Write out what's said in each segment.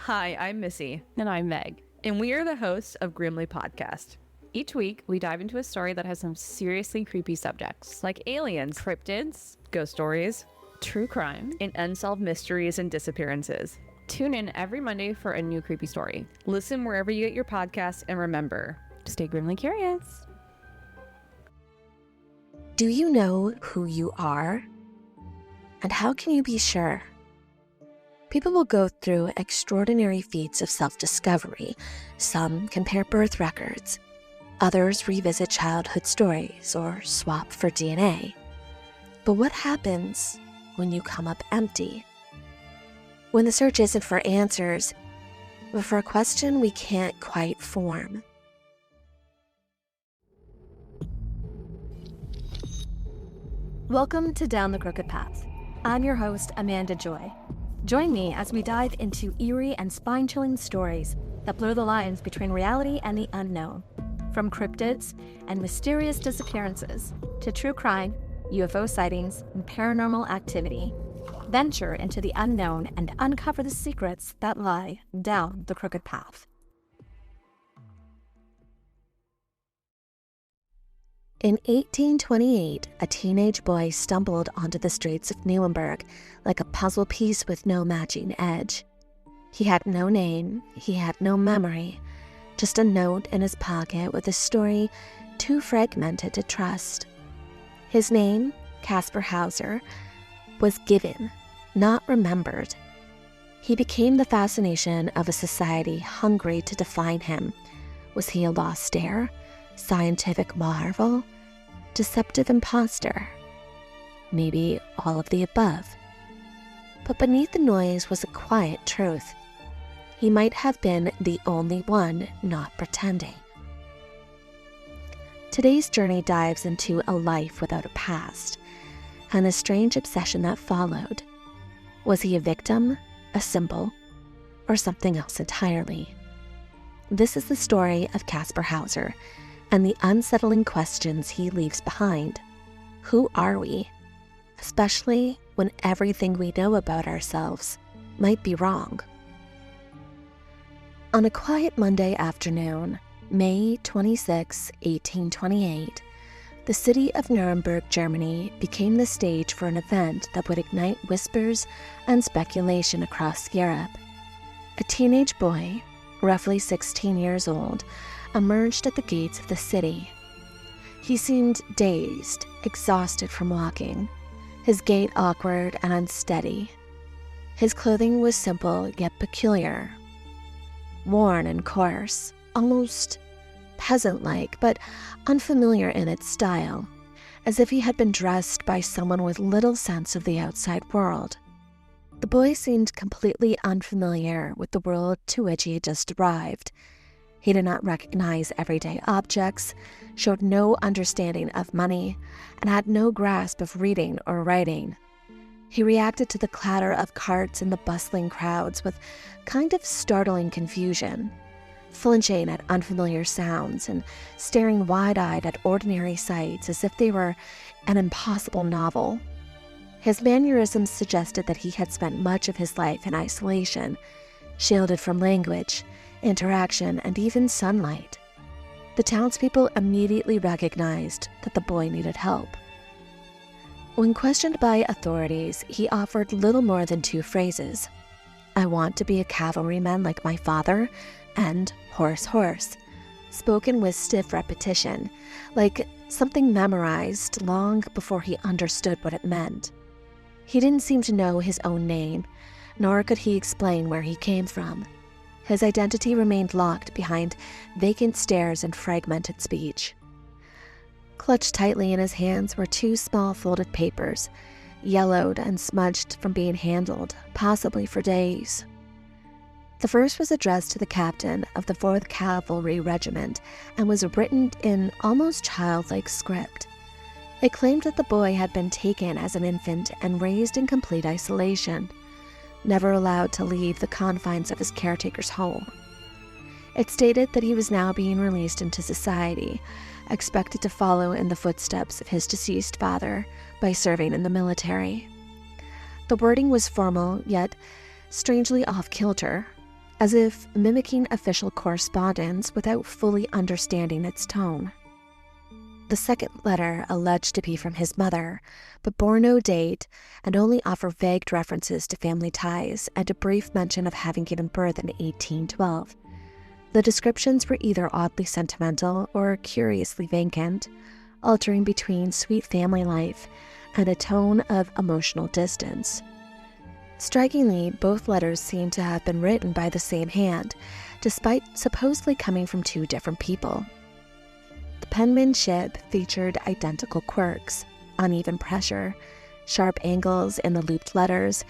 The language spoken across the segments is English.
Hi, I'm Missy. And I'm Meg. And we are the hosts of Grimly Podcast. Each week, we dive into a story that has some seriously creepy subjects, Like aliens, cryptids, ghost stories, true crime, and unsolved mysteries and disappearances. Tune in every Monday for a new creepy story. Listen wherever you get your podcasts, and remember, Stay grimly curious. Do you know who you are? And how can you be sure? People will go through extraordinary feats of self-discovery. Some compare birth records. Others revisit childhood stories or swap for DNA. But what happens when you come up empty? When the search isn't for answers, but for a question we can't quite form. Welcome to Down the Crooked Path. I'm your host, Amanda Joy. Join me as we dive into eerie and spine-chilling stories that blur the lines between reality and the unknown. From cryptids and mysterious disappearances to true crime, UFO sightings, and paranormal activity. Venture into the unknown and uncover the secrets that lie down the crooked path. In 1828, a teenage boy stumbled onto the streets of Nuremberg like a puzzle piece with no matching edge. He had no name, he had no memory, just a note in his pocket with a story too fragmented to trust. His name, Kaspar Hauser, was given, not remembered. He became the fascination of a society hungry to define him. Was he a lost heir, scientific marvel, deceptive imposter? Maybe all of the above. But beneath the noise was a quiet truth. He might have been the only one not pretending. Today's journey dives into a life without a past, and the strange obsession that followed. Was he a victim, a symbol, or something else entirely? This is the story of Kaspar Hauser and the unsettling questions he leaves behind. Who are we? Especially when everything we know about ourselves might be wrong. On a quiet Monday afternoon, May 26, 1828, the city of Nuremberg, Germany, became the stage for an event that would ignite whispers and speculation across Europe. A teenage boy, roughly 16 years old, emerged at the gates of the city. He seemed dazed, exhausted from walking, his gait awkward and unsteady. His clothing was simple yet peculiar, worn and coarse, almost peasant-like, but unfamiliar in its style, as if he had been dressed by someone with little sense of the outside world. The boy seemed completely unfamiliar with the world to which he had just arrived. He did not recognize everyday objects, showed no understanding of money, and had no grasp of reading or writing. He reacted to the clatter of carts and the bustling crowds with kind of startling confusion, flinching at unfamiliar sounds and staring wide-eyed at ordinary sights as if they were an impossible novel. His mannerisms suggested that he had spent much of his life in isolation, shielded from language, interaction, and even sunlight. The townspeople immediately recognized that the boy needed help. When questioned by authorities, he offered little more than two phrases: "I want to be a cavalryman like my father," and "horse, horse," spoken with stiff repetition, like something memorized long before he understood what it meant. He didn't seem to know his own name, nor could he explain where he came from. His identity remained locked behind vacant stares and fragmented speech. Clutched tightly in his hands were two small folded papers, yellowed and smudged from being handled, possibly for days. The first was addressed to the captain of the 4th Cavalry Regiment and was written in almost childlike script. It claimed that the boy had been taken as an infant and raised in complete isolation, never allowed to leave the confines of his caretaker's home. It stated that he was now being released into society, expected to follow in the footsteps of his deceased father by serving in the military. The wording was formal, yet strangely off-kilter, as if mimicking official correspondence without fully understanding its tone. The second letter alleged to be from his mother, but bore no date and only offered vague references to family ties and a brief mention of having given birth in 1812. The descriptions were either oddly sentimental or curiously vacant, altering between sweet family life and a tone of emotional distance. Strikingly, both letters seem to have been written by the same hand, despite supposedly coming from two different people. The penmanship featured identical quirks, uneven pressure, sharp angles in the looped letters,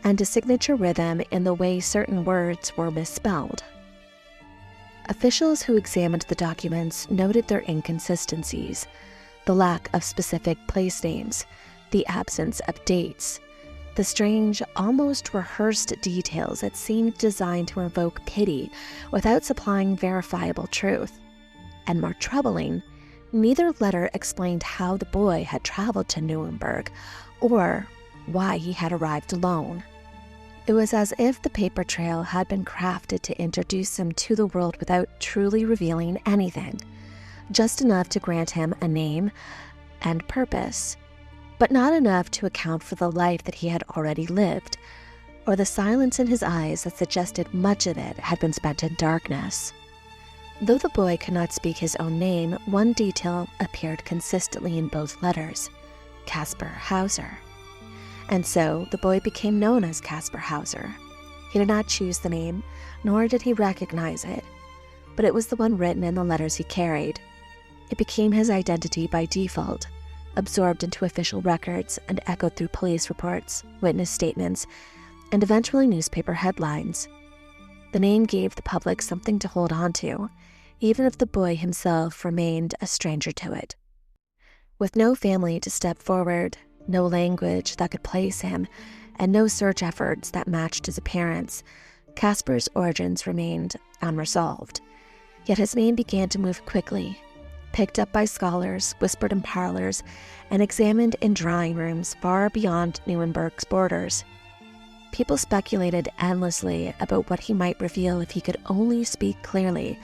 and a signature rhythm in the way certain words were misspelled. Officials who examined the documents noted their inconsistencies, the lack of specific place names, the absence of dates, the strange, almost rehearsed details that seemed designed to invoke pity without supplying verifiable truth. And more troubling, neither letter explained how the boy had traveled to Nuremberg or why he had arrived alone. It was as if the paper trail had been crafted to introduce him to the world without truly revealing anything, just enough to grant him a name and purpose, but not enough to account for the life that he had already lived, or the silence in his eyes that suggested much of it had been spent in darkness. Though the boy could not speak his own name, one detail appeared consistently in both letters: Kaspar Hauser. And so the boy became known as Kaspar Hauser. He did not choose the name, nor did he recognize it, but it was the one written in the letters he carried. It became his identity by default, absorbed into official records and echoed through police reports, witness statements, and eventually newspaper headlines. The name gave the public something to hold on to, even if the boy himself remained a stranger to it. With no family to step forward, no language that could place him, and no search efforts that matched his appearance, Kaspar's origins remained unresolved. Yet his name began to move quickly, picked up by scholars, whispered in parlors, and examined in drawing rooms far beyond Nuremberg's borders. People speculated endlessly about what he might reveal if he could only speak clearly,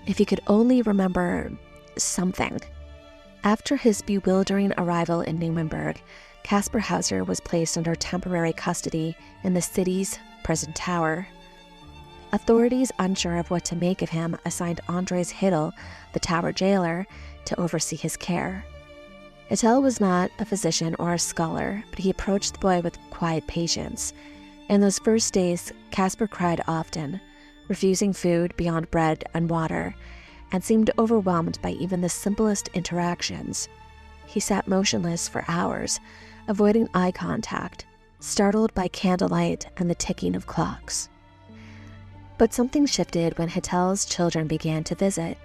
if he could only remember something. After his bewildering arrival in Nuremberg, Kaspar Hauser was placed under temporary custody in the city's prison tower. Authorities, unsure of what to make of him, assigned Andres Hittel, the tower jailer, to oversee his care. Hittel was not a physician or a scholar, but he approached the boy with quiet patience. In those first days, Kaspar cried often, refusing food beyond bread and water, and seemed overwhelmed by even the simplest interactions. He sat motionless for hours, avoiding eye contact, startled by candlelight and the ticking of clocks. But something shifted when Hittel's children began to visit.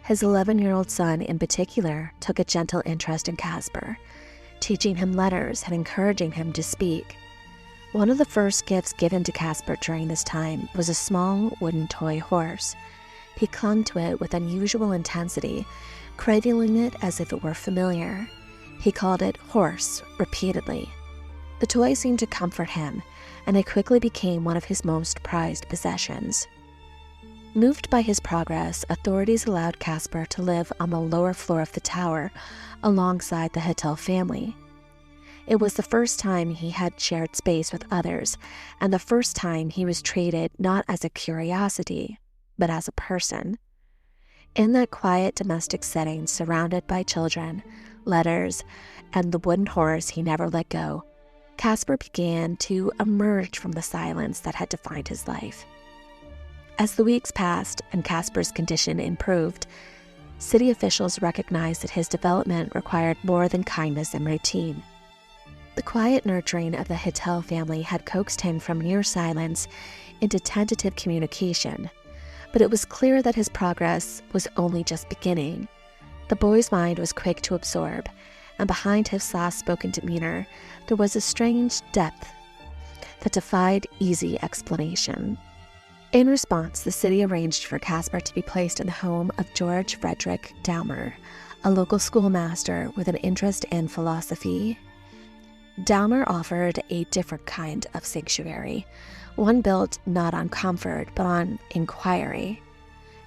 His 11-year-old son in particular took a gentle interest in Kaspar, teaching him letters and encouraging him to speak. One of the first gifts given to Kaspar during this time was a small wooden toy horse. He clung to it with unusual intensity, cradling it as if it were familiar. He called it horse repeatedly. The toy seemed to comfort him, and it quickly became one of his most prized possessions. Moved by his progress, authorities allowed Kaspar to live on the lower floor of the tower alongside the Hittel family. It was the first time he had shared space with others, and the first time he was treated not as a curiosity, but as a person. In that quiet domestic setting, surrounded by children, letters, and the wooden horse he never let go, Kaspar began to emerge from the silence that had defined his life. As the weeks passed and Kaspar's condition improved, city officials recognized that his development required more than kindness and routine. The quiet nurturing of the Hittel family had coaxed him from near silence into tentative communication, but it was clear that his progress was only just beginning. The boy's mind was quick to absorb, and behind his soft-spoken demeanor, there was a strange depth that defied easy explanation. In response, the city arranged for Kaspar to be placed in the home of George Frederick Daumer, a local schoolmaster with an interest in philosophy. Daumer offered a different kind of sanctuary, one built not on comfort but on inquiry.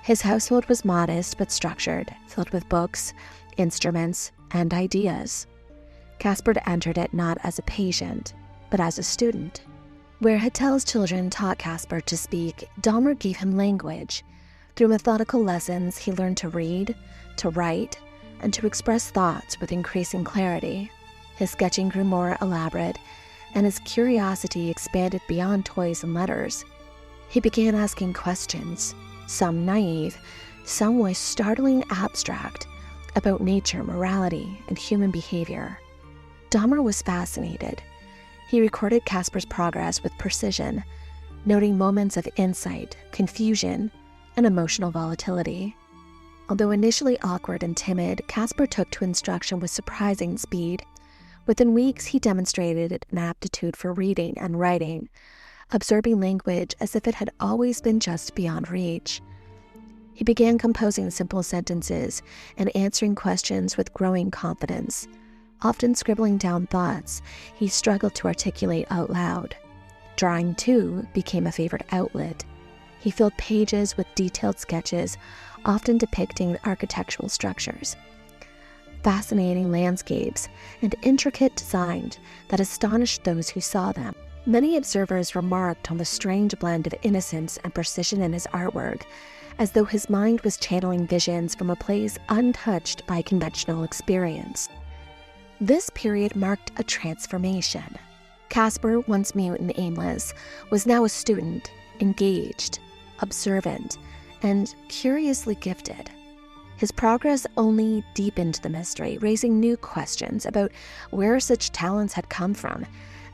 His household was modest but structured, filled with books, instruments, and ideas. Kaspar entered it not as a patient, but as a student. Where Hatel's children taught Kaspar to speak, Dahmer gave him language. Through methodical lessons, he learned to read, to write, and to express thoughts with increasing clarity. His sketching grew more elaborate, and his curiosity expanded beyond toys and letters. He began asking questions, some naive, some with startling abstract, about nature, morality, and human behavior. Dahmer was fascinated. He recorded Kaspar's progress with precision, noting moments of insight, confusion, and emotional volatility. Although initially awkward and timid, Kaspar took to instruction with surprising speed. Within weeks, he demonstrated an aptitude for reading and writing, absorbing language as if it had always been just beyond reach. He began composing simple sentences and answering questions with growing confidence. Often scribbling down thoughts he struggled to articulate out loud. Drawing, too, became a favorite outlet. He filled pages with detailed sketches, often depicting architectural structures, fascinating landscapes, and intricate designs that astonished those who saw them. Many observers remarked on the strange blend of innocence and precision in his artwork, as though his mind was channeling visions from a place untouched by conventional experience. This period marked a transformation. Kaspar, once mute and aimless, was now a student, engaged, observant, and curiously gifted. His progress only deepened the mystery, raising new questions about where such talents had come from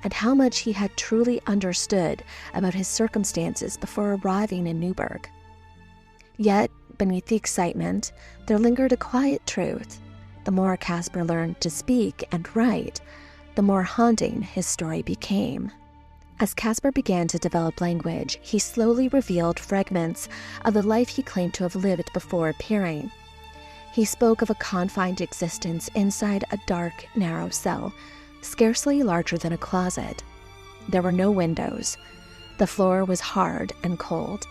and how much he had truly understood about his circumstances before arriving in Nuremberg. Yet, beneath the excitement, there lingered a quiet truth. The more Kaspar learned to speak and write, the more haunting his story became. As Kaspar began to develop language, he slowly revealed fragments of the life he claimed to have lived before appearing. He spoke of a confined existence inside a dark, narrow cell, scarcely larger than a closet. There were no windows. The floor was hard and cold.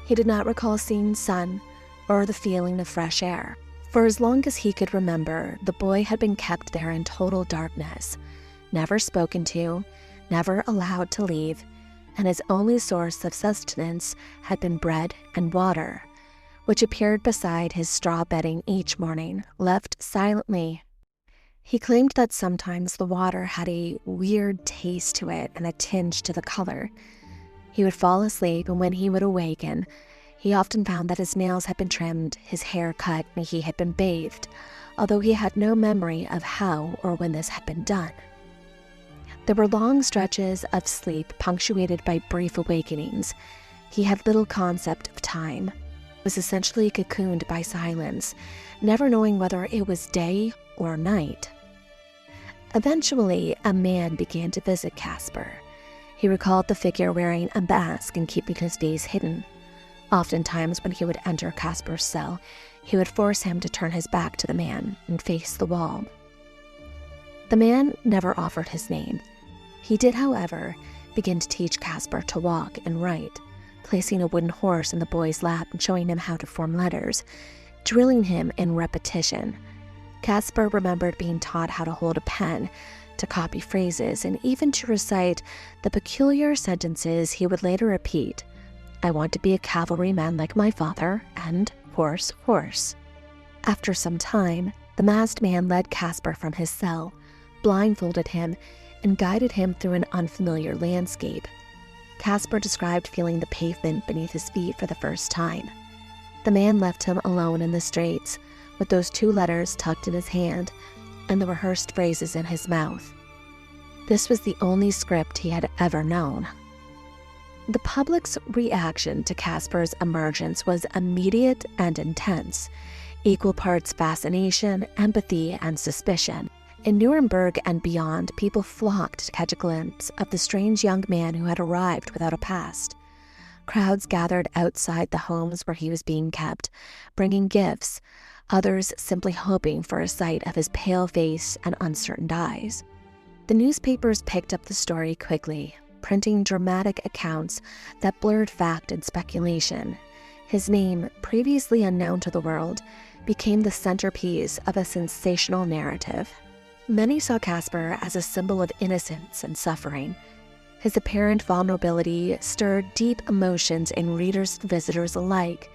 He did not recall seeing sun or the feeling of fresh air. For as long as he could remember, the boy had been kept there in total darkness, never spoken to, never allowed to leave, and his only source of sustenance had been bread and water, which appeared beside his straw bedding each morning, left silently. He claimed that sometimes the water had a weird taste to it and a tinge to the color. He would fall asleep, and when he would awaken, he often found that his nails had been trimmed, his hair cut, and he had been bathed, although he had no memory of how or when this had been done. There were long stretches of sleep punctuated by brief awakenings. He had little concept of time, was essentially cocooned by silence, never knowing whether it was day or night. Eventually, a man began to visit Kaspar. He recalled the figure wearing a mask and keeping his face hidden. Oftentimes, when he would enter Kaspar's cell, he would force him to turn his back to the man and face the wall. The man never offered his name. He did, however, begin to teach Kaspar to walk and write, placing a wooden horse in the boy's lap and showing him how to form letters, drilling him in repetition. Kaspar remembered being taught how to hold a pen, to copy phrases, and even to recite the peculiar sentences he would later repeat. I want to be a cavalryman like my father, and horse, horse. After some time, the masked man led Kaspar from his cell, blindfolded him, and guided him through an unfamiliar landscape. Kaspar described feeling the pavement beneath his feet for the first time. The man left him alone in the streets, with those 2 letters tucked in his hand and the rehearsed phrases in his mouth. This was the only script he had ever known. The public's reaction to Kaspar's emergence was immediate and intense, equal parts fascination, empathy, and suspicion. In Nuremberg and beyond, people flocked to catch a glimpse of the strange young man who had arrived without a past. Crowds gathered outside the homes where he was being kept, bringing gifts, others simply hoping for a sight of his pale face and uncertain eyes. The newspapers picked up the story quickly, printing dramatic accounts that blurred fact and speculation. His name, previously unknown to the world, became the centerpiece of a sensational narrative. Many saw Kaspar as a symbol of innocence and suffering. His apparent vulnerability stirred deep emotions in readers and visitors alike,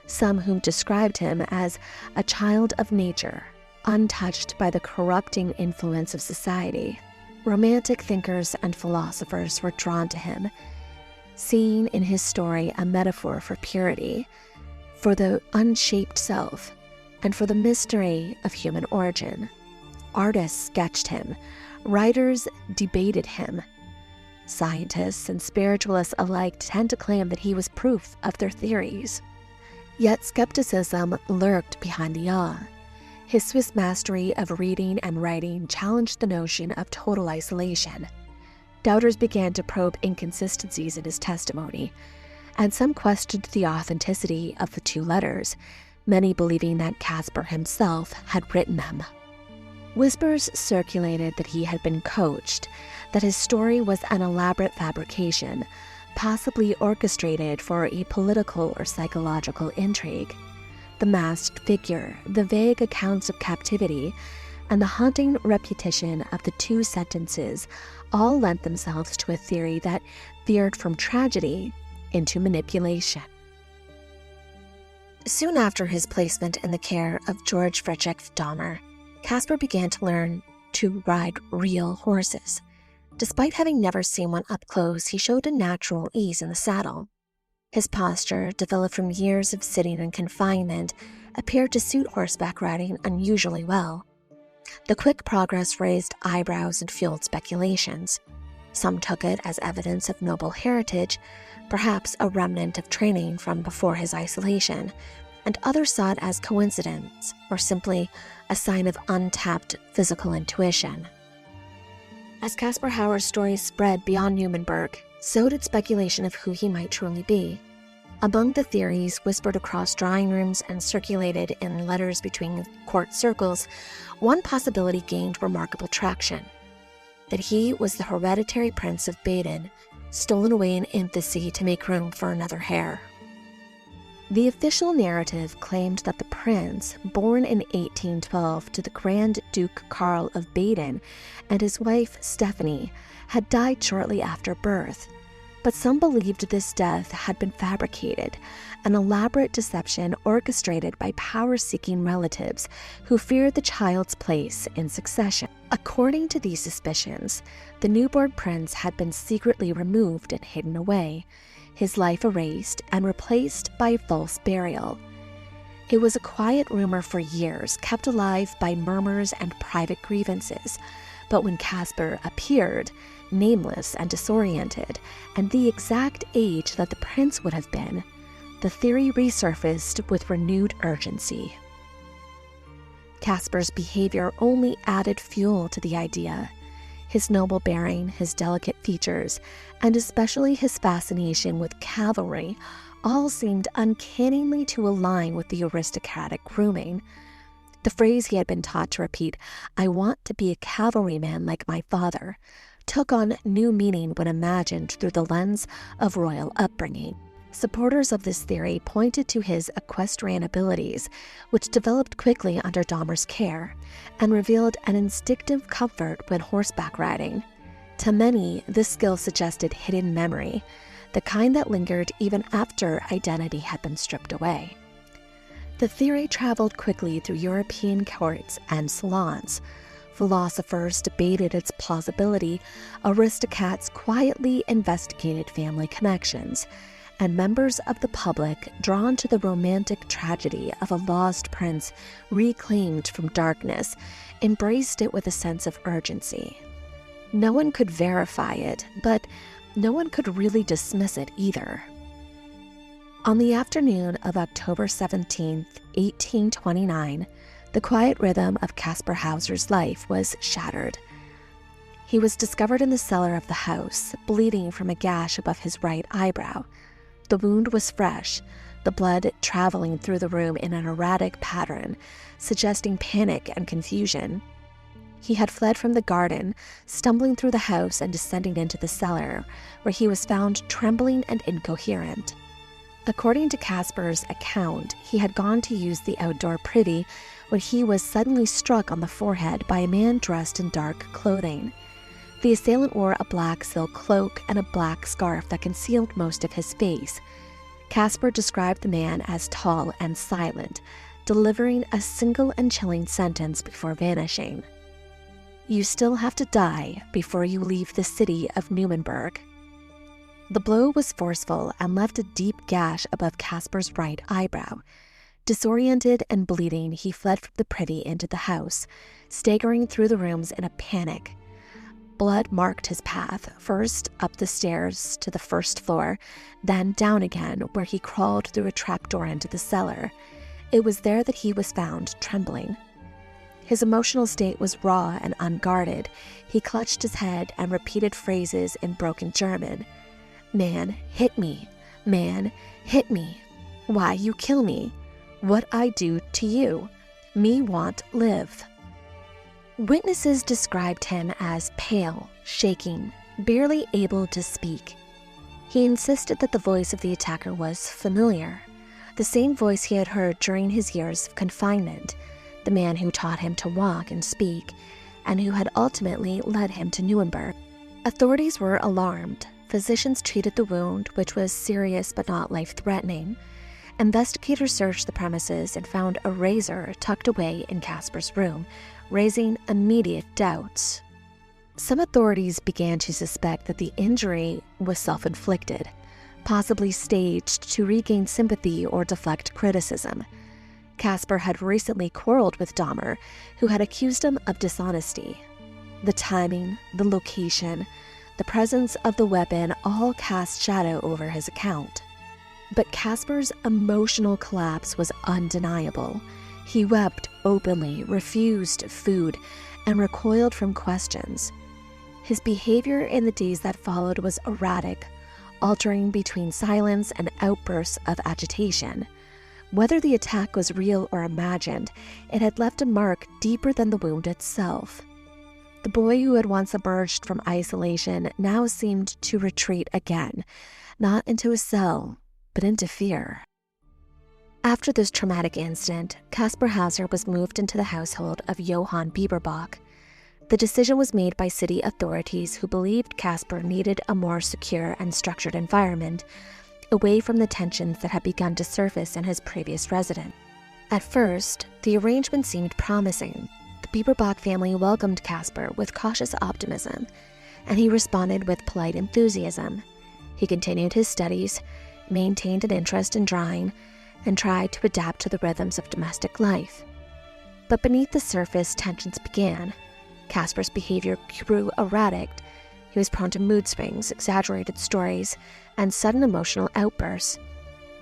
some whom described him as a child of nature, untouched by the corrupting influence of society. Romantic thinkers and philosophers were drawn to him, seeing in his story a metaphor for purity, for the unshaped self, and for the mystery of human origin. Artists sketched him, writers debated him. Scientists and spiritualists alike tend to claim that he was proof of their theories. Yet skepticism lurked behind the awe. His Swiss mastery of reading and writing challenged the notion of total isolation. Doubters began to probe inconsistencies in his testimony, and some questioned the authenticity of the two letters, many believing that Kaspar himself had written them. Whispers circulated that he had been coached, that his story was an elaborate fabrication, possibly orchestrated for a political or psychological intrigue. The masked figure, the vague accounts of captivity, and the haunting repetition of the two sentences all lent themselves to a theory that veered from tragedy into manipulation. Soon after his placement in the care of George Friedrich Dahmer, Kaspar began to learn to ride real horses. Despite having never seen one up close, he showed a natural ease in the saddle. His posture, developed from years of sitting in confinement, appeared to suit horseback riding unusually well. The quick progress raised eyebrows and fueled speculations. Some took it as evidence of noble heritage, perhaps a remnant of training from before his isolation, and others saw it as coincidence or simply a sign of untapped physical intuition. As Kaspar Hauser's story spread beyond Nuremberg, so did speculation of who he might truly be. Among the theories whispered across drawing rooms and circulated in letters between court circles, one possibility gained remarkable traction: that he was the hereditary prince of Baden, stolen away in infancy to make room for another heir. The official narrative claimed that the prince, born in 1812 to the Grand Duke Karl of Baden and his wife Stephanie, had died shortly after birth. But some believed this death had been fabricated, an elaborate deception orchestrated by power-seeking relatives who feared the child's place in succession. According to these suspicions, the newborn prince had been secretly removed and hidden away, his life erased and replaced by false burial. It was a quiet rumor for years, kept alive by murmurs and private grievances, but when Kaspar appeared, nameless and disoriented, and the exact age that the prince would have been, the theory resurfaced with renewed urgency. Kaspar's behavior only added fuel to the idea. His noble bearing, his delicate features, and especially his fascination with cavalry all seemed uncannily to align with the aristocratic grooming. The phrase he had been taught to repeat, "I want to be a cavalryman like my father," took on new meaning when imagined through the lens of royal upbringing. Supporters of this theory pointed to his equestrian abilities, which developed quickly under Dahmer's care, and revealed an instinctive comfort when horseback riding. To many, this skill suggested hidden memory, the kind that lingered even after identity had been stripped away. The theory traveled quickly through European courts and salons. Philosophers debated its plausibility, aristocrats quietly investigated family connections, and members of the public, drawn to the romantic tragedy of a lost prince reclaimed from darkness, embraced it with a sense of urgency. No one could verify it, but no one could really dismiss it either. On the afternoon of October 17, 1829, the quiet rhythm of Kaspar Hauser's life was shattered. He was discovered in the cellar of the house, bleeding from a gash above his right eyebrow. The wound was fresh, the blood traveling through the room in an erratic pattern, suggesting panic and confusion. He had fled from the garden, stumbling through the house and descending into the cellar, where he was found trembling and incoherent. According to Kaspar's account, he had gone to use the outdoor privy when he was suddenly struck on the forehead by a man dressed in dark clothing. The assailant wore a black silk cloak and a black scarf that concealed most of his face. Kaspar described the man as tall and silent, delivering a single and chilling sentence before vanishing. "You still have to die before you leave the city of Nuremberg." The blow was forceful and left a deep gash above Kaspar's right eyebrow. Disoriented and bleeding, he fled from the privy into the house, staggering through the rooms in a panic. Blood marked his path, first up the stairs to the first floor, then down again, where he crawled through a trapdoor into the cellar. It was there that he was found, trembling. His emotional state was raw and unguarded. He clutched his head and repeated phrases in broken German. "Man, hit me. Man, hit me. Why you kill me? What I do to you? Me want live." Witnesses described him as pale, shaking, barely able to speak. He insisted that the voice of the attacker was familiar, the same voice he had heard during his years of confinement, the man who taught him to walk and speak, and who had ultimately led him to Nuremberg. Authorities were alarmed. Physicians treated the wound, which was serious but not life-threatening. Investigators searched the premises and found a razor tucked away in Kaspar's room, raising immediate doubts. Some authorities began to suspect that the injury was self-inflicted, possibly staged to regain sympathy or deflect criticism. Kaspar had recently quarreled with Dahmer, who had accused him of dishonesty. The timing, the location, the presence of the weapon all cast shadow over his account. But Kaspar's emotional collapse was undeniable. He wept openly, refused food, and recoiled from questions. His behavior in the days that followed was erratic, altering between silence and outbursts of agitation. Whether the attack was real or imagined, it had left a mark deeper than the wound itself. The boy who had once emerged from isolation now seemed to retreat again, not into a cell, but into fear. After this traumatic incident, Kaspar Hauser was moved into the household of Johann Bieberbach. The decision was made by city authorities who believed Kaspar needed a more secure and structured environment, away from the tensions that had begun to surface in his previous residence. At first, the arrangement seemed promising. The Bieberbach family welcomed Kaspar with cautious optimism, and he responded with polite enthusiasm. He continued his studies, maintained an interest in drawing, and tried to adapt to the rhythms of domestic life. But beneath the surface, tensions began. Kaspar's behavior grew erratic. He was prone to mood swings, exaggerated stories, and sudden emotional outbursts.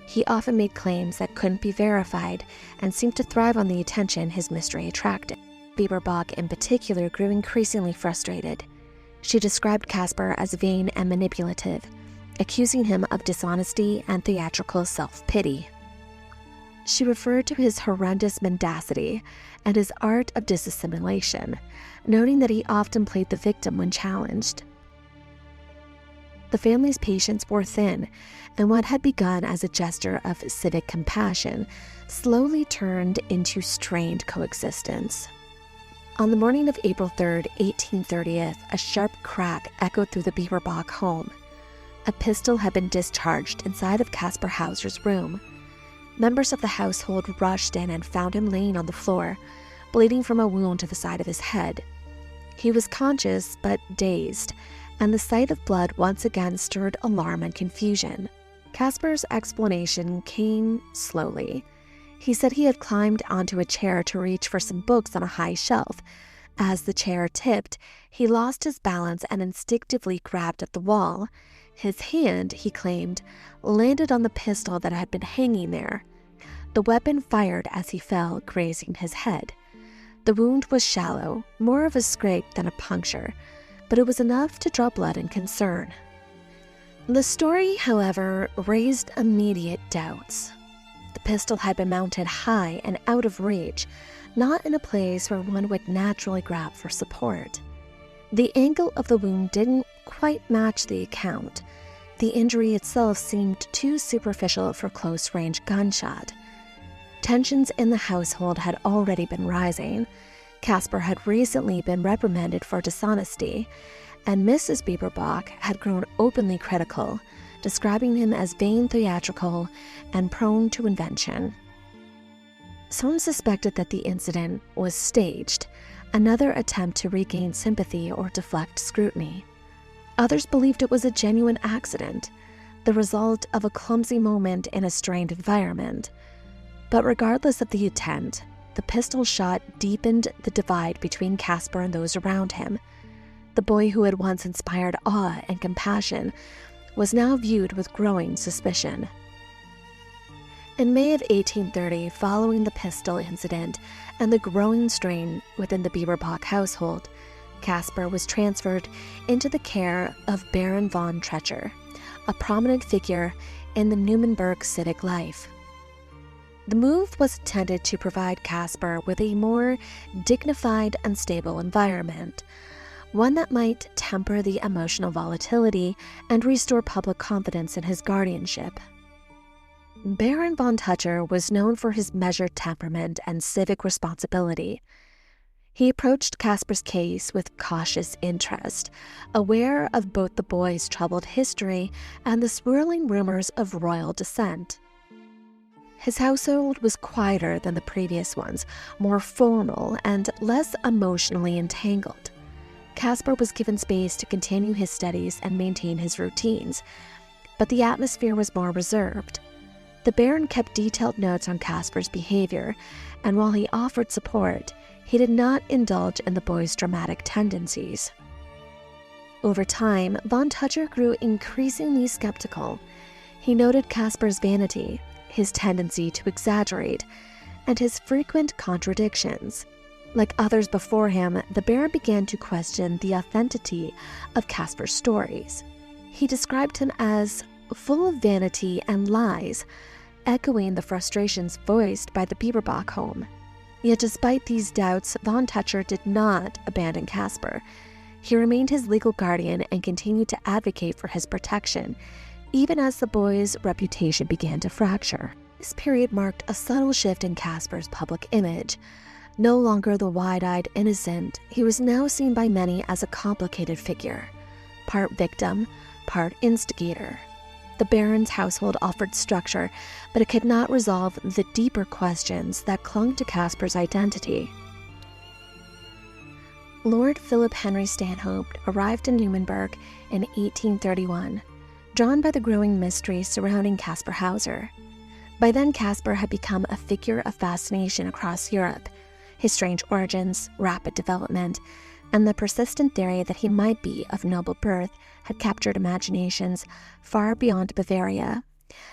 He often made claims that couldn't be verified and seemed to thrive on the attention his mystery attracted. Bieberbach, in particular, grew increasingly frustrated. She described Kaspar as vain and manipulative, accusing him of dishonesty and theatrical self-pity. She referred to his horrendous mendacity and his art of dissimulation, noting that he often played the victim when challenged. The family's patience wore thin, and what had begun as a gesture of civic compassion slowly turned into strained coexistence. On the morning of April 3rd, 1830, a sharp crack echoed through the Bieberbach home. A pistol had been discharged inside of Kaspar Hauser's room. Members of the household rushed in and found him laying on the floor, bleeding from a wound to the side of his head. He was conscious but dazed, and the sight of blood once again stirred alarm and confusion. Kaspar's explanation came slowly. He said he had climbed onto a chair to reach for some books on a high shelf. As the chair tipped, he lost his balance and instinctively grabbed at the wall. His hand, he claimed, landed on the pistol that had been hanging there. The weapon fired as he fell, grazing his head. The wound was shallow, more of a scrape than a puncture, but it was enough to draw blood and concern. The story, however, raised immediate doubts. The pistol had been mounted high and out of reach, not in a place where one would naturally grab for support. The angle of the wound didn't quite match the account. The injury itself seemed too superficial for close-range gunshot. Tensions in the household had already been rising. Kaspar had recently been reprimanded for dishonesty, and Mrs. Bieberbach had grown openly critical, describing him as vain, theatrical, and prone to invention. Some suspected that the incident was staged, another attempt to regain sympathy or deflect scrutiny. Others believed it was a genuine accident, the result of a clumsy moment in a strained environment. But regardless of the intent, the pistol shot deepened the divide between Kaspar and those around him. The boy who had once inspired awe and compassion was now viewed with growing suspicion. In May of 1830, following the pistol incident and the growing strain within the Bieberbach household, Kaspar was transferred into the care of Baron von Trecher, a prominent figure in the Nuremberg civic life. The move was intended to provide Kaspar with a more dignified and stable environment, one that might temper the emotional volatility and restore public confidence in his guardianship. Baron von Trecher was known for his measured temperament and civic responsibility. He approached Kaspar's case with cautious interest, aware of both the boy's troubled history and the swirling rumors of royal descent. His household was quieter than the previous ones, more formal and less emotionally entangled. Kaspar was given space to continue his studies and maintain his routines, but the atmosphere was more reserved. The Baron kept detailed notes on Kaspar's behavior, and while he offered support, he did not indulge in the boy's dramatic tendencies. Over time, von Trecher grew increasingly skeptical. He noted Kaspar's vanity, his tendency to exaggerate, and his frequent contradictions. Like others before him, the Baron began to question the authenticity of Kaspar's stories. He described him as full of vanity and lies, echoing the frustrations voiced by the Bieberbach home. Yet despite these doubts, von Trecher did not abandon Kaspar. He remained his legal guardian and continued to advocate for his protection, even as the boy's reputation began to fracture. This period marked a subtle shift in Kaspar's public image. No longer the wide-eyed innocent, he was now seen by many as a complicated figure, part victim, part instigator. The Baron's household offered structure, but it could not resolve the deeper questions that clung to Kaspar's identity. Lord Philip Henry Stanhope arrived in Nuremberg in 1831, drawn by the growing mystery surrounding Kaspar Hauser. By then, Kaspar had become a figure of fascination across Europe. His strange origins, rapid development, and the persistent theory that he might be of noble birth had captured imaginations far beyond Bavaria.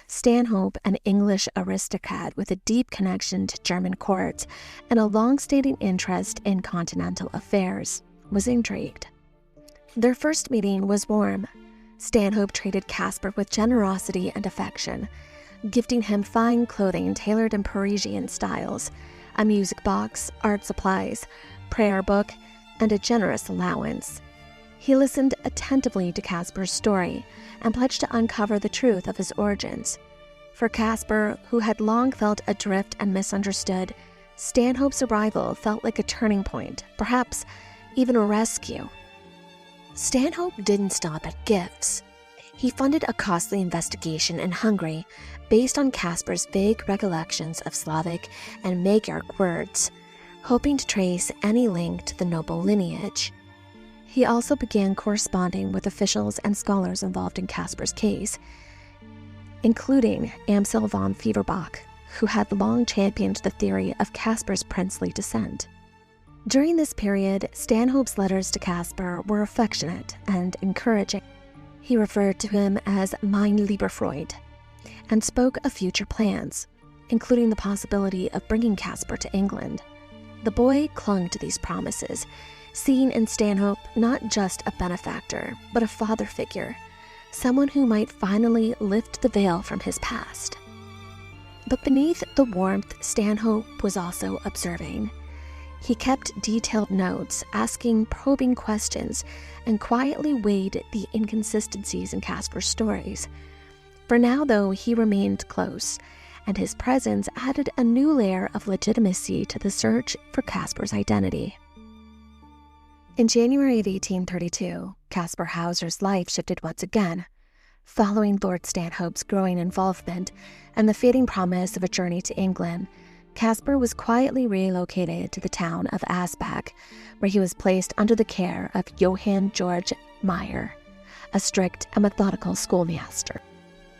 Stanhope, an English aristocrat with a deep connection to German courts and a long-standing interest in continental affairs, was intrigued. Their first meeting was warm. Stanhope treated Kaspar with generosity and affection, gifting him fine clothing tailored in Parisian styles, a music box, art supplies, prayer book, and a generous allowance. He listened attentively to Kaspar's story and pledged to uncover the truth of his origins. For Kaspar, who had long felt adrift and misunderstood, Stanhope's arrival felt like a turning point, perhaps even a rescue. Stanhope didn't stop at gifts. He funded a costly investigation in Hungary based on Kaspar's vague recollections of Slavic and Magyar words, hoping to trace any link to the noble lineage. He also began corresponding with officials and scholars involved in Kaspar's case, including Amsel von Fieberbach, who had long championed the theory of Kaspar's princely descent. During this period, Stanhope's letters to Kaspar were affectionate and encouraging. He referred to him as mein lieber Freund and spoke of future plans, including the possibility of bringing Kaspar to England. The boy clung to these promises, seeing in Stanhope not just a benefactor, but a father figure, someone who might finally lift the veil from his past. But beneath the warmth, Stanhope was also observing. He kept detailed notes, asking probing questions, and quietly weighed the inconsistencies in Kaspar's stories. For now, though, he remained close, and his presence added a new layer of legitimacy to the search for Kaspar's identity. In January of 1832, Kaspar Hauser's life shifted once again. Following Lord Stanhope's growing involvement and the fading promise of a journey to England, Kaspar was quietly relocated to the town of Asbach, where he was placed under the care of Johann Georg Meyer, a strict and methodical schoolmaster.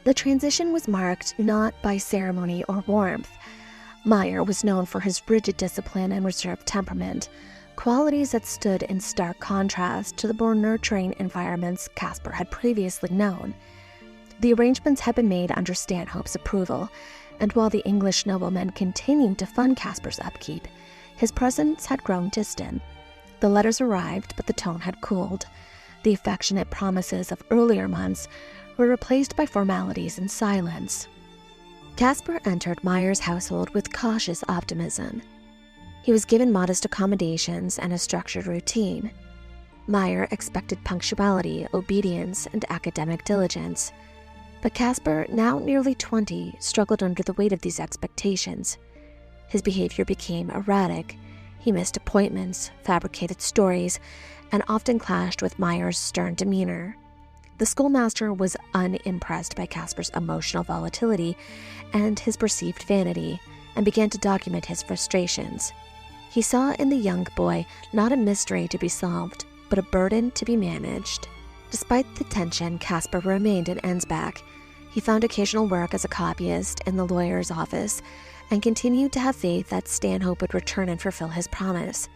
The transition was marked not by ceremony or warmth. Meyer was known for his rigid discipline and reserved temperament, qualities that stood in stark contrast to the more nurturing environments Kaspar had previously known. The arrangements had been made under Stanhope's approval, and while the English noblemen continued to fund Kaspar's upkeep, his presence had grown distant. The letters arrived, but the tone had cooled. The affectionate promises of earlier months were replaced by formalities and silence. Kaspar entered Meyer's household with cautious optimism. He was given modest accommodations and a structured routine. Meyer expected punctuality, obedience, and academic diligence. But Kaspar, now nearly 20, struggled under the weight of these expectations. His behavior became erratic. He missed appointments, fabricated stories, and often clashed with Meyer's stern demeanor. The schoolmaster was unimpressed by Kaspar's emotional volatility and his perceived vanity, and began to document his frustrations. He saw in the young boy not a mystery to be solved, but a burden to be managed. Despite the tension, Kaspar remained in Ansbach. He found occasional work as a copyist in the lawyer's office and continued to have faith that Stanhope would return and fulfill his promise.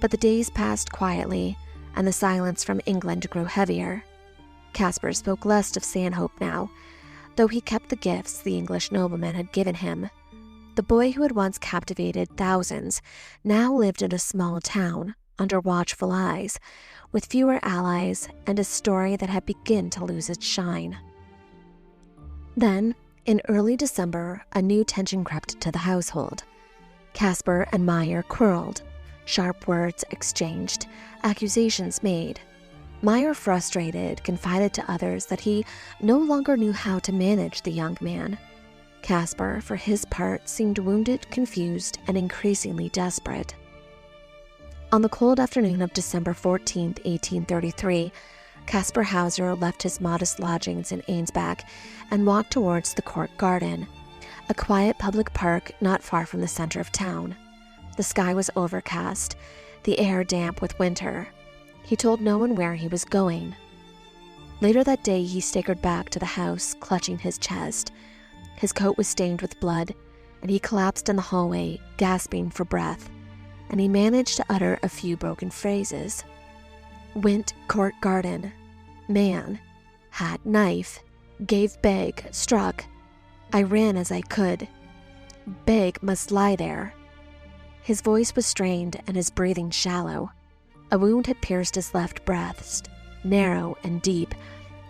But the days passed quietly, and the silence from England grew heavier. Kaspar spoke less of Stanhope now, though he kept the gifts the English nobleman had given him. The boy who had once captivated thousands now lived in a small town, under watchful eyes, with fewer allies and a story that had begun to lose its shine. Then, in early December, a new tension crept into the household. Kaspar and Meyer quarreled, sharp words exchanged, accusations made. Meyer, frustrated, confided to others that he no longer knew how to manage the young man. Kaspar, for his part, seemed wounded, confused, and increasingly desperate. On the cold afternoon of December 14, 1833, Kaspar Hauser left his modest lodgings in Ansbach and walked towards the Court Garden, a quiet public park not far from the center of town. The sky was overcast, the air damp with winter. He told no one where he was going. Later that day, he staggered back to the house, clutching his chest. His coat was stained with blood, and he collapsed in the hallway, gasping for breath, and he managed to utter a few broken phrases. Went court garden, man, had knife, gave beg, struck. I ran as I could. Beg must lie there. His voice was strained and his breathing shallow. A wound had pierced his left breast, narrow and deep,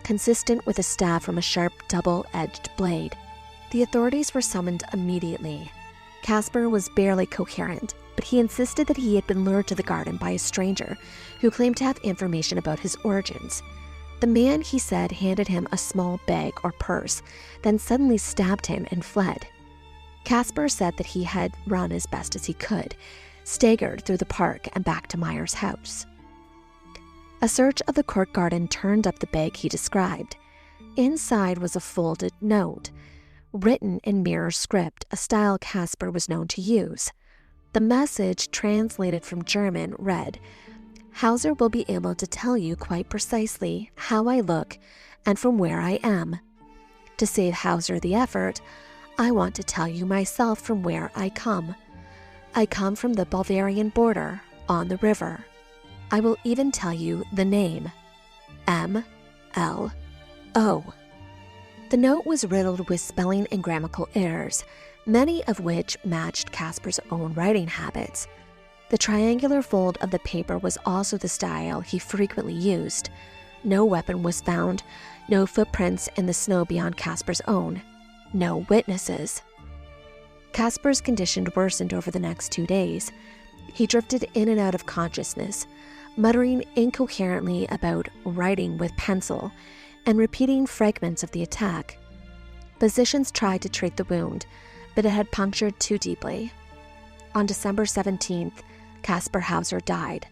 consistent with a stab from a sharp double-edged blade. The authorities were summoned immediately. Kaspar was barely coherent, but he insisted that he had been lured to the garden by a stranger who claimed to have information about his origins. The man, he said, handed him a small bag or purse, then suddenly stabbed him and fled. Kaspar said that he had run as best as he could, staggered through the park and back to Meyer's house. A search of the court garden turned up the bag he described. Inside was a folded note, written in mirror script, a style Kaspar was known to use. The message, translated from German, read, "Hauser will be able to tell you quite precisely how I look and from where I am. To save Hauser the effort, I want to tell you myself from where I come. I come from the Bavarian border, on the river. I will even tell you the name, M.L.O." The note was riddled with spelling and grammatical errors, many of which matched Kaspar's own writing habits. The triangular fold of the paper was also the style he frequently used. No weapon was found, no footprints in the snow beyond Kaspar's own, no witnesses. Kaspar's condition worsened over the next 2 days. He drifted in and out of consciousness, muttering incoherently about writing with pencil and repeating fragments of the attack. Physicians tried to treat the wound, but it had punctured too deeply. On December 17th, Kaspar Hauser died.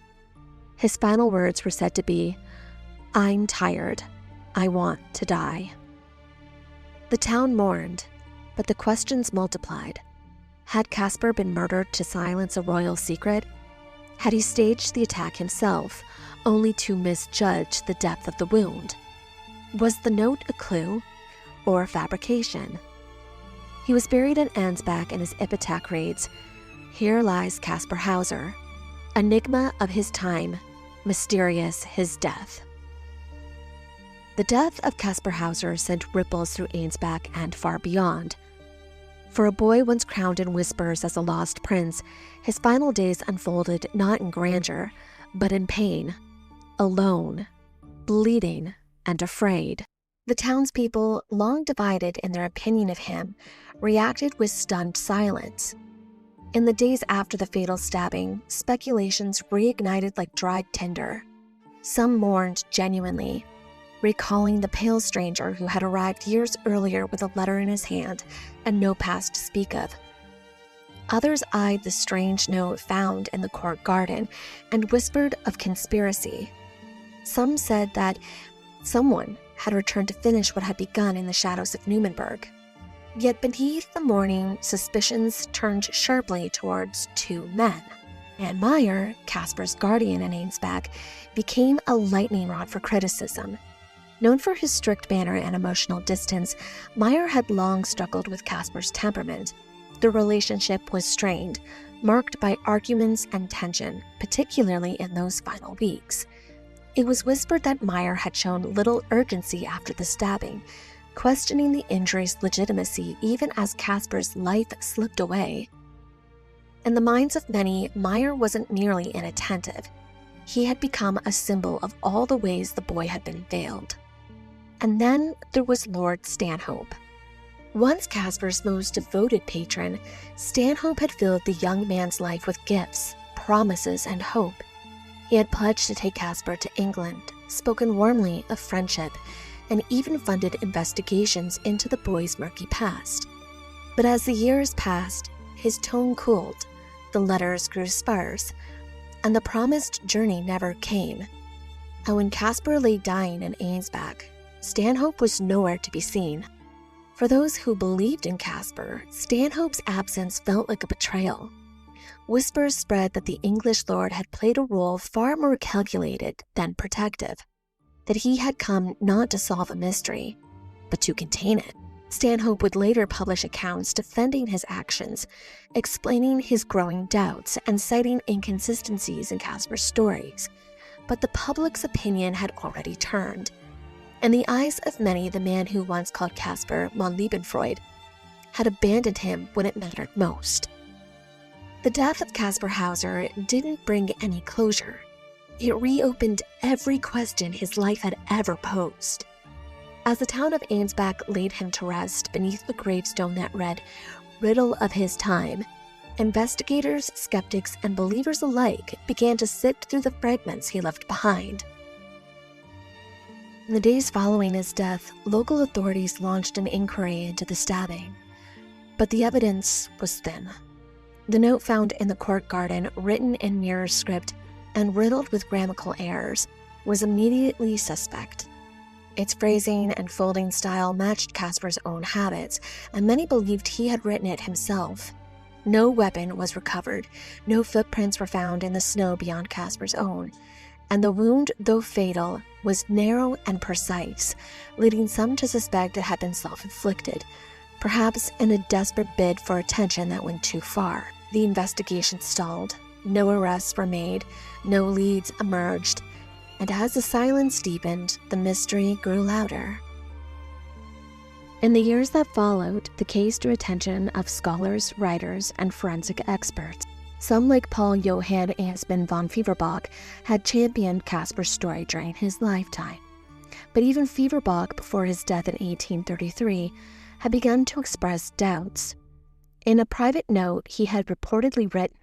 His final words were said to be, "I'm tired. I want to die." The town mourned, but the questions multiplied. Had Kaspar been murdered to silence a royal secret? Had he staged the attack himself, only to misjudge the depth of the wound? Was the note a clue or a fabrication? He was buried in Ansbach, and his epitaph reads, "Here lies Kaspar Hauser, enigma of his time, mysterious his death." The death of Kaspar Hauser sent ripples through Ansbach and far beyond. For a boy once crowned in whispers as a lost prince, his final days unfolded not in grandeur, but in pain, alone, bleeding, and afraid. The townspeople, long divided in their opinion of him, reacted with stunned silence. In the days after the fatal stabbing, speculations reignited like dried tinder. Some mourned genuinely, recalling the pale stranger who had arrived years earlier with a letter in his hand and no past to speak of. Others eyed the strange note found in the court garden and whispered of conspiracy. Some said that someone had returned to finish what had begun in the shadows of Nuremberg. Yet beneath the mourning, suspicions turned sharply towards two men. And Meyer, Kaspar's guardian in Ansbach, became a lightning rod for criticism. Known for his strict manner and emotional distance, Meyer had long struggled with Kaspar's temperament. The relationship was strained, marked by arguments and tension, particularly in those final weeks. It was whispered that Meyer had shown little urgency after the stabbing, questioning the injury's legitimacy even as Kaspar's life slipped away. In the minds of many, Meyer wasn't merely inattentive. He had become a symbol of all the ways the boy had been veiled. And then there was Lord Stanhope. Once Kaspar's most devoted patron, Stanhope had filled the young man's life with gifts, promises, and hope. He had pledged to take Kaspar to England, spoken warmly of friendship, and even funded investigations into the boy's murky past. But as the years passed, his tone cooled, the letters grew sparse, and the promised journey never came. And when Kaspar lay dying in Ansbach, Stanhope was nowhere to be seen. For those who believed in Kaspar, Stanhope's absence felt like a betrayal. Whispers spread that the English lord had played a role far more calculated than protective, that he had come not to solve a mystery, but to contain it. Stanhope would later publish accounts defending his actions, explaining his growing doubts and citing inconsistencies in Kaspar's stories. But the public's opinion had already turned. In the eyes of many, the man who once called Kaspar mon Liebenfreund had abandoned him when it mattered most. The death of Kaspar Hauser didn't bring any closure. It reopened every question his life had ever posed. As the town of Ansbach laid him to rest beneath a gravestone that read, "Riddle of his time," investigators, skeptics, and believers alike began to sift through the fragments he left behind. In the days following his death, local authorities launched an inquiry into the stabbing, but the evidence was thin. The note found in the court garden, written in mirror script and riddled with grammatical errors, was immediately suspect. Its phrasing and folding style matched Kaspar's own habits, and many believed he had written it himself. No weapon was recovered, no footprints were found in the snow beyond Kaspar's own, and the wound, though fatal, was narrow and precise, leading some to suspect it had been self-inflicted, perhaps in a desperate bid for attention that went too far. The investigation stalled, no arrests were made, no leads emerged, and as the silence deepened, the mystery grew louder. In the years that followed, the case drew attention of scholars, writers, and forensic experts. Some, like Paul Johann Asbjørn von Fieberbach, had championed Kaspar's story during his lifetime. But even Fieberbach, before his death in 1833, had begun to express doubts. In a private note he had reportedly written,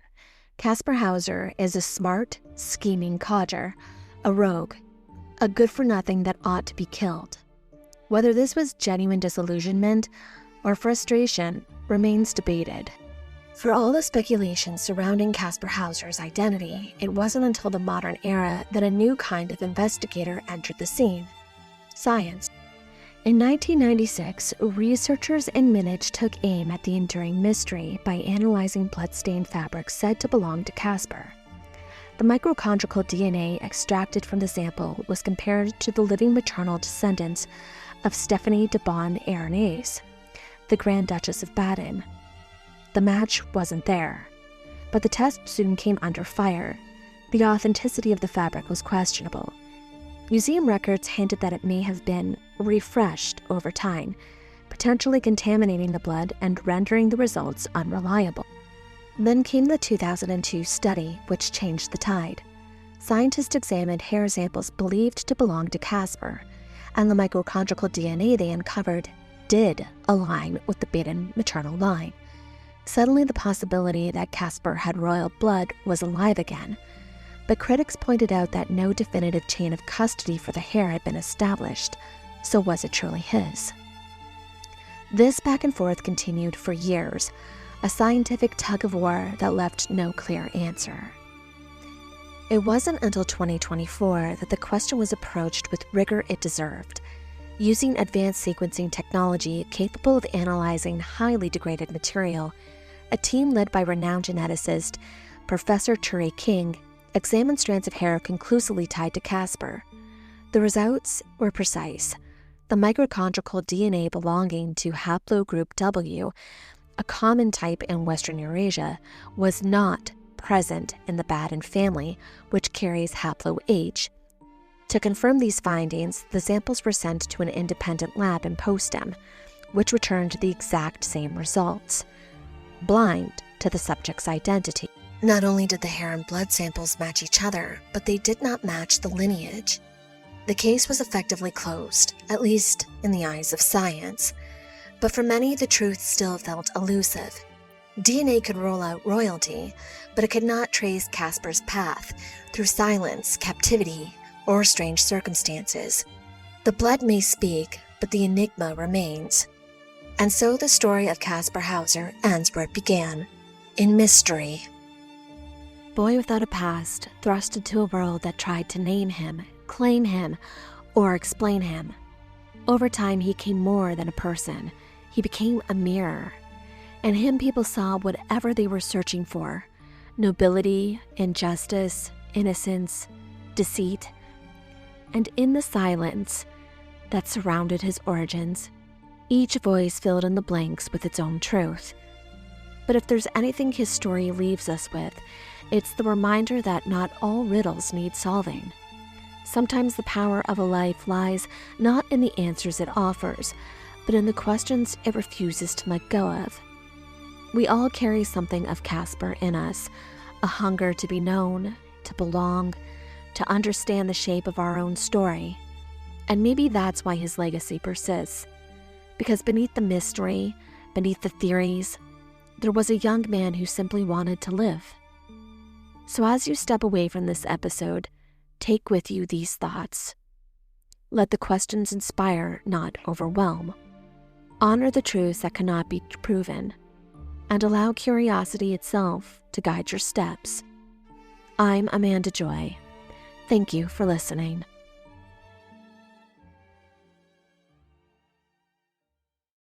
Kaspar Hauser is a smart, scheming codger, a rogue, a good-for-nothing that ought to be killed. Whether this was genuine disillusionment or frustration remains debated. For all the speculation surrounding Kaspar Hauser's identity, it wasn't until the modern era that a new kind of investigator entered the scene: science. In 1996, researchers in Munich took aim at the enduring mystery by analyzing blood-stained fabric said to belong to Kaspar. The mitochondrial DNA extracted from the sample was compared to the living maternal descendants of Stephanie de Beauharnais, the Grand Duchess of Baden. The match wasn't there, but the test soon came under fire. The authenticity of the fabric was questionable. Museum records hinted that it may have been refreshed over time, potentially contaminating the blood and rendering the results unreliable. Then came the 2002 study, which changed the tide. Scientists examined hair samples believed to belong to Kaspar, and the mitochondrial DNA they uncovered did align with the Baden maternal line. Suddenly, the possibility that Kaspar had royal blood was alive again, but critics pointed out that no definitive chain of custody for the hair had been established, so was it truly his? This back and forth continued for years, a scientific tug-of-war that left no clear answer. It wasn't until 2024 that the question was approached with rigor it deserved. Using advanced sequencing technology capable of analyzing highly degraded material, a team led by renowned geneticist Professor Ture King examined strands of hair conclusively tied to Kaspar. The results were precise. The mitochondrial DNA belonging to haplogroup W, a common type in Western Eurasia, was not present in the Baden family, which carries haplo H. To confirm these findings, the samples were sent to an independent lab in Potsdam, which returned the exact same results, blind to the subject's identity. Not only did the hair and blood samples match each other, but they did not match the lineage. The case was effectively closed, at least in the eyes of science. But for many, the truth still felt elusive. DNA could rule out royalty, but it could not trace Kaspar's path through silence, captivity, or strange circumstances. The blood may speak, but the enigma remains. And so the story of Kaspar Hauser ends where it began, in mystery. Boy without a past, thrust into a world that tried to name him, claim him, or explain him. Over time, he became more than a person. He became a mirror. In him, people saw whatever they were searching for: nobility, injustice, innocence, deceit. And in the silence that surrounded his origins, each voice filled in the blanks with its own truth. But if there's anything his story leaves us with, it's the reminder that not all riddles need solving. Sometimes the power of a life lies not in the answers it offers, but in the questions it refuses to let go of. We all carry something of Kaspar in us, a hunger to be known, to belong, to understand the shape of our own story. And maybe that's why his legacy persists. Because beneath the mystery, beneath the theories, there was a young man who simply wanted to live. So as you step away from this episode, take with you these thoughts. Let the questions inspire, not overwhelm. Honor the truths that cannot be proven, and allow curiosity itself to guide your steps. I'm Amanda Joy. Thank you for listening.